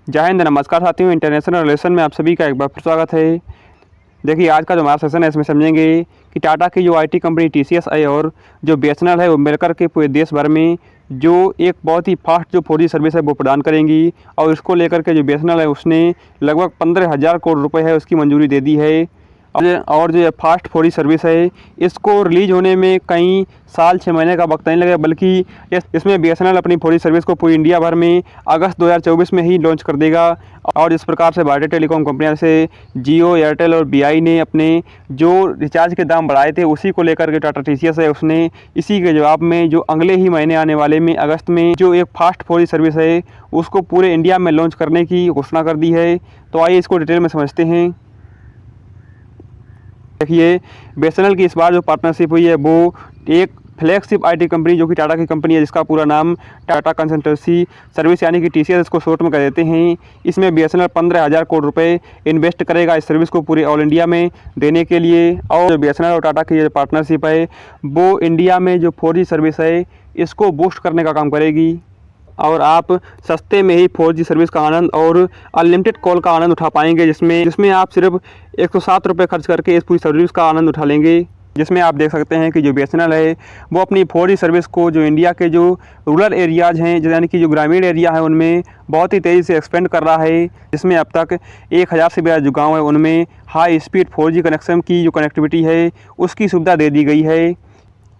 जय हिंद, नमस्कार साथियों। इंटरनेशनल रिलेशन में आप सभी का एक बार फिर स्वागत है। देखिए, आज का जो हमारा सेशन है इसमें समझेंगे कि टाटा की जो आईटी कंपनी टीसीएस है और जो बीएसएनएल है वो मिलकर के पूरे देश भर में जो एक बहुत ही फास्ट जो 4G सर्विस है वो प्रदान करेंगी। और इसको लेकर के जो बीएसएनएल है उसने लगभग 15,000 करोड़ रुपए है उसकी मंजूरी दे दी है। और जो ये फास्ट 4G सर्विस है इसको रिलीज होने में कई साल 6 महीने का वक्त नहीं लगेगा, बल्कि इसमें बीएसएनएल अपनी 4G सर्विस को पूरी इंडिया भर में अगस्त 2024 में ही लॉन्च कर देगा। और इस प्रकार से भारतीय टेलीकॉम कंपनियां से जियो, एयरटेल और बीआई ने अपने जो रिचार्ज के दाम बढ़ाए थे उसी को लेकर के टाटा टीसीएस है उसने इसी के जवाब में जो अगले ही महीने आने वाले में अगस्त में जो एक फास्ट 4G सर्विस है उसको पूरे इंडिया में लॉन्च करने की घोषणा कर दी है। तो आइए इसको डिटेल में समझते हैं। देखिए, बीएसएनएल की इस बार जो पार्टनरशिप हुई है वो एक फ्लैगशिप आईटी कंपनी जो कि टाटा की कंपनी है जिसका पूरा नाम टाटा कंसल्टेंसी सर्विस यानी कि टीसीएस इसको शॉर्ट में कह देते हैं। इसमें बीएसएनएल 15,000 करोड़ रुपए इन्वेस्ट करेगा इस सर्विस को पूरे ऑल इंडिया में देने के लिए। और जो बीएसएनएल और टाटा की जो पार्टनरशिप है वो इंडिया में जो 4G सर्विस है इसको बूस्ट करने का काम करेगी और आप सस्ते में ही 4G सर्विस का आनंद और अनलिमिटेड कॉल का आनंद उठा पाएंगे, जिसमें आप सिर्फ 107 रुपये खर्च करके इस पूरी सर्विस का आनंद उठा लेंगे। जिसमें आप देख सकते हैं कि जो बीएसएनएल है वो अपनी 4G सर्विस को जो इंडिया के जो रूरल एरियाज़ हैं यानी कि जो ग्रामीण एरिया है उनमें बहुत ही तेज़ी से एक्सपेंड कर रहा है। जिसमें अब तक 1,000 से ज़्यादा जो गाँव है उनमें हाई स्पीड 4G कनेक्शन की जो कनेक्टिविटी है उसकी सुविधा दे दी गई है।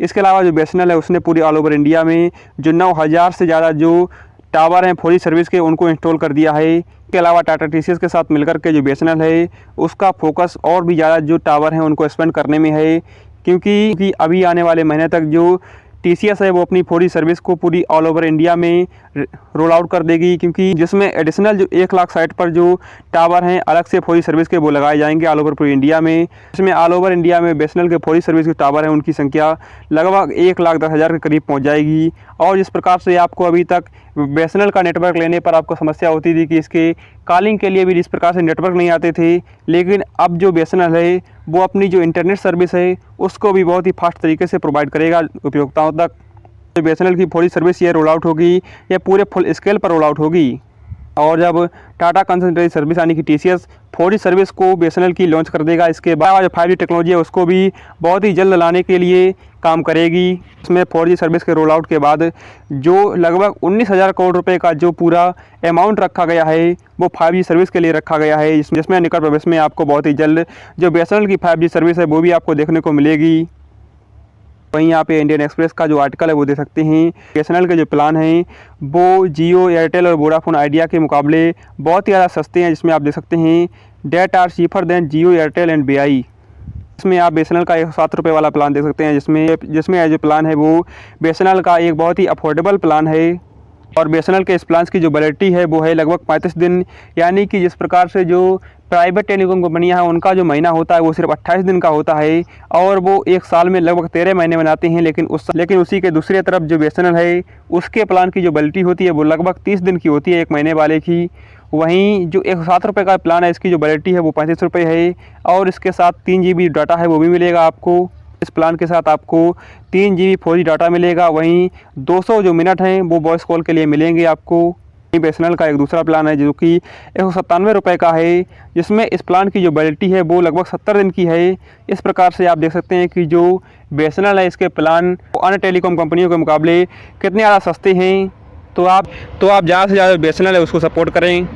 इसके अलावा जो बीएसएनएल है उसने पूरी ऑल ओवर इंडिया में जो 9,000 से ज़्यादा जो टावर हैं 4G सर्विस के उनको इंस्टॉल कर दिया है। इसके अलावा टाटा टीसीएस के साथ मिलकर के जो बीएसएनएल है उसका फोकस और भी ज़्यादा जो टावर हैं उनको एक्सपेंड करने में है, क्योंकि अभी आने वाले महीने तक जो टीसीएस है वो अपनी 4G सर्विस को पूरी ऑल ओवर इंडिया में रोल आउट कर देगी, क्योंकि जिसमें एडिशनल जो 1 लाख साइट पर जो टावर हैं अलग से 4G सर्विस के वो लगाए जाएंगे ऑल ओवर पूरी इंडिया में। इसमें ऑल ओवर इंडिया में बीएसएनएल के 4G सर्विस के टावर हैं उनकी संख्या लगभग 1,10,000 के करीब पहुंच जाएगी। और जिस प्रकार से आपको अभी तक बीएसएनएल का नेटवर्क लेने पर आपको समस्या होती थी कि इसके कॉलिंग के लिए भी इस प्रकार से नेटवर्क नहीं आते थे, लेकिन अब जो बीएसएनएल है वो अपनी जो इंटरनेट सर्विस है उसको भी बहुत ही फास्ट तरीके से प्रोवाइड करेगा उपभोक्ताओं तक। जो बीएसएनएल की 4G सर्विस ये रोल आउट होगी ये पूरे फुल स्केल पर रोल आउट होगी। और जब टाटा कंसल्टेंसी सर्विस यानी कि टीसीएस 4G सर्विस को बीएसएनएल की लॉन्च कर देगा, इसके बाद जो 5G टेक्नोलॉजी है उसको भी बहुत ही जल्द लाने के लिए काम करेगी। इसमें 4G सर्विस के रोल आउट के बाद जो लगभग 19,000 करोड़ रुपए का जो पूरा अमाउंट रखा गया है वो 5G सर्विस के लिए रखा गया है, जिसमें निकट भविष्य में आपको बहुत ही जल्द जो बीएसएनएल की 5G सर्विस है वो भी आपको देखने को मिलेगी। वहीं यहाँ पे इंडियन एक्सप्रेस का जो आर्टिकल है वो दे सकते हैं। बीएसएनएल के जो प्लान हैं वो जियो, एयरटेल और वोडाफोन आइडिया के मुकाबले बहुत ही ज़्यादा सस्ते हैं, जिसमें आप देख सकते हैं that are cheaper than Jio, Airtel and Vi. इसमें आप बीएसएनएल का 107 रुपये वाला प्लान देख सकते हैं, जिसमें जो प्लान है वो बीएसएनएल का एक बहुत ही अफोर्डेबल प्लान है। और बीएसएनएल के इस प्लान की जो वैलिडिटी है वो है लगभग 35 दिन, यानी कि जिस प्रकार से जो प्राइवेट टेलीकॉम कंपनियां हैं उनका जो महीना होता है वो सिर्फ 28 दिन का होता है और वो एक साल में लगभग 13 महीने बनाते हैं। लेकिन उसी के दूसरी तरफ जो बीएसएनएल है उसके प्लान की जो वैलिडिटी होती है वो लगभग 30 दिन की होती है, एक महीने वाले की। वहीं जो 107 रुपये का प्लान है इसकी जो वैलिडिटी है वो 35 रुपये है और इसके साथ 3 GB डाटा है वो भी मिलेगा आपको। इस प्लान के साथ आपको 3 GB 4G डाटा मिलेगा। वहीं 200 जो मिनट हैं वो वॉइस कॉल के लिए मिलेंगे आपको। बीएसएनएल का एक दूसरा प्लान है जो कि 197 रुपये का है, जिसमें इस प्लान की जो वैलिडिटी है वो लगभग 70 दिन की है। इस प्रकार से आप देख सकते हैं कि जो बीएसएनएल है इसके प्लान अन्य टेलीकॉम कंपनियों के मुकाबले कितने ज़्यादा सस्ते हैं। तो आप ज़्यादा से ज़्यादा बीएसएनएल है उसको सपोर्ट करें।